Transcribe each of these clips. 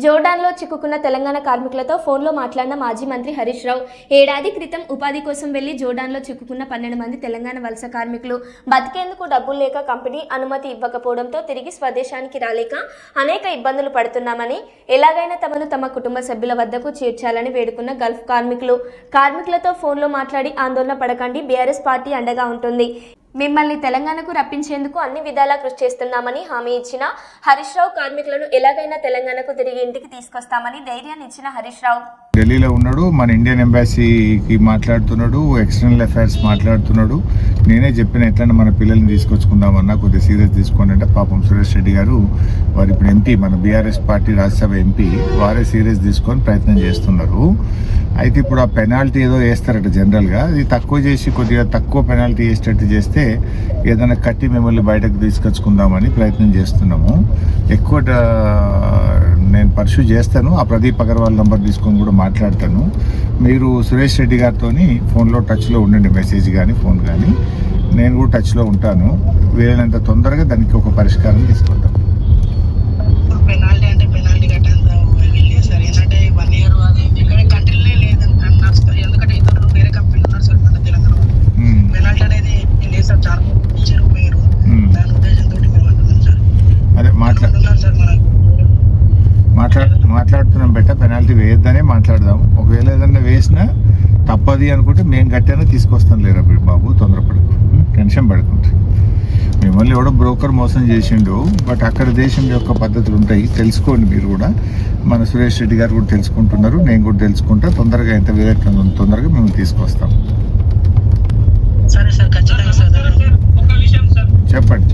జోర్డాన్లో చిక్కుకున్న తెలంగాణ కార్మికులతో ఫోన్లో మాట్లాడిన మాజీ మంత్రి హరీష్ రావు. ఏడాది క్రితం ఉపాధి కోసం వెళ్లి జోర్డాన్లో చిక్కుకున్న 12 మంది తెలంగాణ వలస కార్మికులు బతికేందుకు డబ్బులు లేక కంపెనీ అనుమతి ఇవ్వకపోవడంతో తిరిగి స్వదేశానికి రాలేక అనేక ఇబ్బందులు పడుతున్నామని, ఎలాగైనా తమను తమ కుటుంబ సభ్యుల వద్దకు చేర్చాలని వేడుకున్న గల్ఫ్ కార్మికులతో ఫోన్లో మాట్లాడి ఆందోళన పడకండి, బీఆర్ఎస్ పార్టీ అండగా ఉంటుంది, మిమ్మల్ని తెలంగాణకు రప్పించేందుకు అన్ని విధాలా కృషి చేస్తున్నామని హామీ ఇచ్చిన హరీష్ రావు కార్మికులను ఎలాగైనా తెలంగాణకు తిరిగి ఇంటికి తీసుకొస్తామని ధైర్యాన్ని ఇచ్చిన హరీష్ రావు ఢిల్లీలో ఉన్నాడు, మన ఇండియన్ ఎంబాసీకి మాట్లాడుతున్నాడు, ఎక్స్టర్నల్ అఫైర్స్ మాట్లాడుతున్నాడు. నేనే చెప్పిన ఎట్లన్నా మన పిల్లల్ని తీసుకొచ్చుకుందామన్నా కొద్దిగా సీరియస్ తీసుకోండి అంటే పాపం సురేష్ రెడ్డి గారు వారు ఇప్పుడు ఎంపీ, మన బీఆర్ఎస్ పార్టీ రాజ్యసభ ఎంపీ, వారే సీరియస్ తీసుకొని ప్రయత్నం చేస్తున్నారు. అయితే ఇప్పుడు ఆ పెనాల్టీ ఏదో వేస్తారట జనరల్గా, అది తక్కువ చేసి కొద్దిగా తక్కువ పెనాల్టీ వేసేటట్టు చేస్తే ఏదైనా కట్టి మిమ్మల్ని బయటకు తీసుకొచ్చుకుందామని ప్రయత్నం చేస్తున్నాము. ఎక్కువ నేను పర్సూ చేస్తాను, ఆ ప్రదీప్ అగర్వాల్ నంబర్ తీసుకొని కూడా మాట్లాడతాను. మీరు సురేష్ రెడ్డి గారితో ఫోన్లో టచ్లో ఉండండి, మెసేజ్ కానీ ఫోన్ కానీ, నేను కూడా టచ్లో ఉంటాను. వీలైనంత తొందరగా దానికి ఒక పరిష్కారం తీసుకుంటాం. అదే మాట్లాడుతున్నాం బెట్ట, పెనాల్టీ వేయొద్దనే మాట్లాడదాం. ఒకవేళ ఏదన్నా వేసినా తప్పది అనుకుంటే మేము గట్టినా తీసుకొస్తాం. లేరా బాబు, తొందరపడకు, టెన్షన్ పడుకుంటే. మిమ్మల్ని ఎవడో బ్రోకర్ మోసం చేసిండు, బట్ అక్కడ దేశం యొక్క పద్ధతులు ఉంటాయి, తెలుసుకోండి మీరు కూడా. మన సురేష్ రెడ్డి గారు కూడా తెలుసుకుంటున్నారు, నేను కూడా తెలుసుకుంటా. తొందరగా ఎంత వీలైతే తొందరగా మేము తీసుకొస్తాం. చెప్పండి.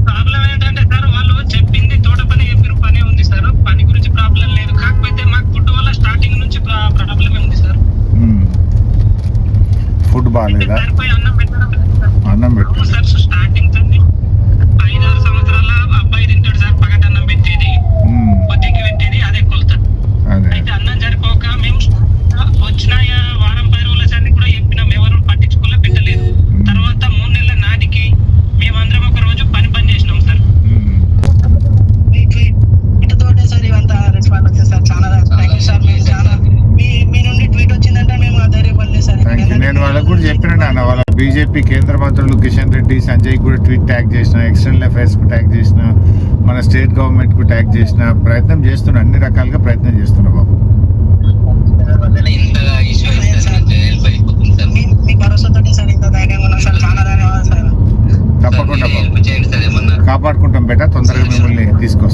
ప్రాబ్లం ఏంటంటే సార్, వాళ్ళు చెప్పింది తోట పని చెప్పిన పని ఉంది సార్, పని గురించి ప్రాబ్లం లేదు. కాకపోతే మాకు ఫుడ్ వల్ల స్టార్టింగ్ నుంచి ప్రాబ్లమే ఉంది సార్. ఫుడ్ బాగాలేదా? అన్నం పెట్టు సార్, స్టార్టింగ్ 5-6 సంవత్సరాల అబ్బాయి తింటాడు సార్, పగటి అన్నం పెట్టేది, పొద్దుకి పెట్టేది, అదే కొలత. అయితే అన్నం సరిపోక మేము వచ్చిన వారం 10 రోజుల సార్ని కూడా చెప్పినాం, ఎవరు పట్టించుకోలే, పెట్టలేదు. తర్వాత 3 నెలల నాటికి మేమందరం ఒక రోజు పని చేసినాం సార్. ఇటుతోటే సార్ ఇవంతా రెస్పాండ్ వచ్చింది సార్. చాలా థ్యాంక్ యూ సార్. మేము చాలా మీ నుండి ట్వీట్ వచ్చిందంటే మేము ధైర్యపడలేదు సార్. నేను వాళ్ళకు కూడా చెప్పిన నాన్న, వాళ్ళ బీజేపీ కేంద్ర మంత్రులు కిషన్ రెడ్డి, సంజయ్ కూడా ట్వీట్ ట్యాగ్ చేసిన, ఎక్స్టర్నల్ అఫైర్స్ కు ట్యాగ్ చేసిన, మన స్టేట్ గవర్నమెంట్ కు ట్యాగ్ చేసిన, ప్రయత్నం చేస్తున్నా, అన్ని రకాలుగా ప్రయత్నం చేస్తున్నా బాబు. మీ భరోసాతోటి సార్ ఇంత ధైర్యంగా ఉన్నాం సార్. చాలా ధన్యవాదాలు సార్. తప్పకుండా బాబు, కాపాడుకుంటాం బెట, తొందరగా మిమ్మల్ని తీసుకొస్తాం.